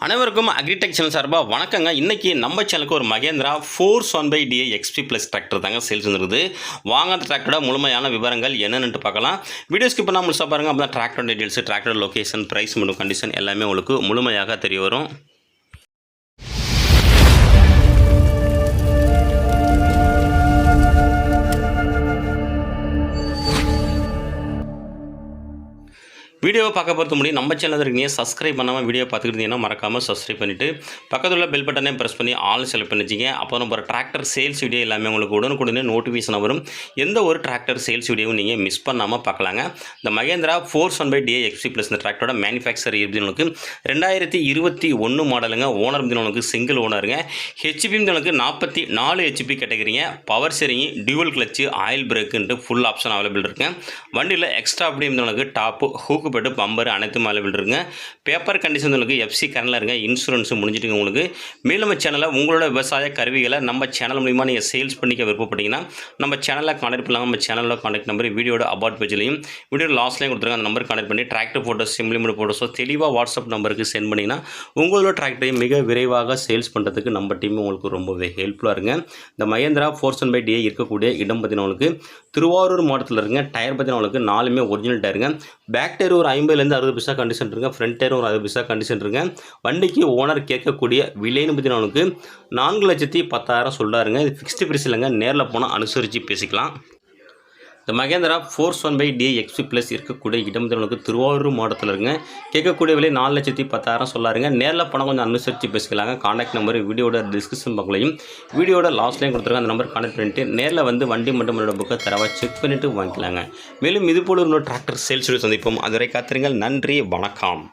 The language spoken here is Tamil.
அனைவருக்கும் அக்ரிடெக் சேனல் சார்பாக வணக்கங்க. இன்றைக்கி நம்ம சேனலுக்கு ஒரு Mahindra force 1/DI XP plus tractor தாங்க சேல்ஸ் வந்துருக்குது. வாங்க அந்த டிராக்டரோட முழுமையான விவரங்கள் என்னென்னு பார்க்கலாம். வீடியோ ஸ்கிப் பண்ணால் முழுசாக பாருங்கள். அப்போ தான் tractor details, tractor location, price மற்றும் கண்டிஷன் எல்லாமே உங்களுக்கு முழுமையாக தெரிய வரும். வீடியோவை பார்க்க பொறுத்த முடியும் நம்ம சேனல் இருக்கீங்க. சப்ஸ்கிரைப் பண்ணாமல் வீடியோ பார்த்துக்கிட்டீங்கன்னா மறக்காமல் சப்ஸ்கிரைப் பண்ணிவிட்டு பக்கத்தில் உள்ள பெல் பட்டனை ப்ரெஸ் பண்ணி ஆல் செலக்ட் பண்ணிச்சிங்க. அப்போ நம்ம டிராக்டர் சேல்ஸ் வீடியோ எல்லாமே உங்களுக்கு உடனுக்குடனே நோட்டிஃபிகேஷன் வரும். எந்த ஒரு டிராக்டர் சேல்ஸ் வீடியோவும் நீங்கள் மிஸ் பண்ணாமல் பார்க்கலாங்க. இந்த Mahindra force 1/DI XP plus இந்த டிராக்டரோட மேனுஃபேக்சர் உங்களுக்கு 2021 மாடலுங்க. ஓனர் உங்களுக்கு சிங்கிள் ஓனருங்க. ஹெச்பி உங்களுக்கு 44 ஹெச்பி கேட்டகரிங்க. Power steering, dual clutch, oil பிரேக்குன்ட்டு ஃபுல் ஆப்ஷன் அவைலபிள் இருக்குங்க. வண்டியில் எக்ஸ்ட்ரா அப்படி உங்களுக்கு டாப்பு ஹூக்கு போட்டு பம்பர் அனைத்தும் அவைலபிள் இருக்குங்க. பேப்பர் கண்டிஷன் உங்களுக்கு FC கரண்டில் இருங்க. இன்சூரன்ஸ் முடிஞ்சிட்டுங்க உங்களுக்கு. மேலும் நம்ம சேனலில் உங்களோட விவசாய கருவிகளை நம்ம சேனல் மூலிமா நீங்கள் சேல்ஸ் பண்ணிக்க விருப்பப்பட்டீங்கன்னா நம்ம சேனலில் கான்டாக்ட் பண்ணலாம். நம்ம சேனலில் கான்டாக்ட் நம்பர் வீடியோட அபார்ட் பேஜ்லையும் வீடியோ லாஸ்ட்லையும் கொடுத்துருங்க. அந்த நம்பர் கான்டாக்ட் பண்ணி டிராக்டர் ஃபோட்டோஸ், சிம்லிமெண்ட் ஃபோட்டோஸோ தெளிவாக வாட்ஸ்அப் நம்பருக்கு சென்ட் பண்ணிங்கன்னா உங்களோட டிராக்டரையும் மிக விரைவாக சேல்ஸ் பண்ணுறதுக்கு நம்ம டீம் உங்களுக்கு ரொம்பவே ஹெல்ப்ஃபுல்லாக இருங்க. இந்த மகேந்திரா ஃபோர்ஸ் 1/DI இருக்கக்கூடிய இடம் பார்த்தீங்கன்னா உங்களுக்கு திருவாரூர் மாவட்டத்தில் இருங்க. டயர் பார்த்தீங்கன்னா உங்களுக்கு 4மே ஒரிஜினல் டயருங்க. பேக் டயர் ஒரு 50லேருந்து 60% கண்டிஷன் இருக்குங்க. ஃப்ரண்ட் டயர் ஒரு 60% கண்டிஷன் இருக்குங்க. வண்டிக்கு ஓனர் கேட்கக்கூடிய விலைன்னு பார்த்தீங்கன்னா உங்களுக்கு 4,10,000 சொல்கிறாருங்க. இது ஃபிக்ஸ்டு பிரைஸ் இல்லைங்க. நேரில் போனால் அனுசரித்து பேசிக்கலாம். இந்த Mahindra force 1/DI XP plus இருக்கக்கூடிய இடம் உங்களுக்கு திருவாரூர் மாவட்டத்தில் இருங்க. கேட்கக்கூடிய விலை 4,10,000 சொல்லாருங்க. நேரில் போனால் கொஞ்சம் அனுசரித்து பேசிக்கலாங்க. கான்டாக்ட் நம்பர் வீடியோட டிஸ்கிரிப்ஷன் பக்கலையும் வீடியோட லாஸ்ட்லையும் கொடுத்துருங்க. அந்த நம்பர் கான்டாக்ட் பண்ணிட்டு நேரில் வந்து வண்டி மட்டும் புக்கை தரவாக செக் பண்ணிவிட்டு வாங்கிக்கலாங்க. மேலும் இதுபோல் இன்னொரு டிராக்டர் சேல்ஸ் சந்திப்போம். அதுவரை காத்திருங்கள். நன்றி, வணக்கம்.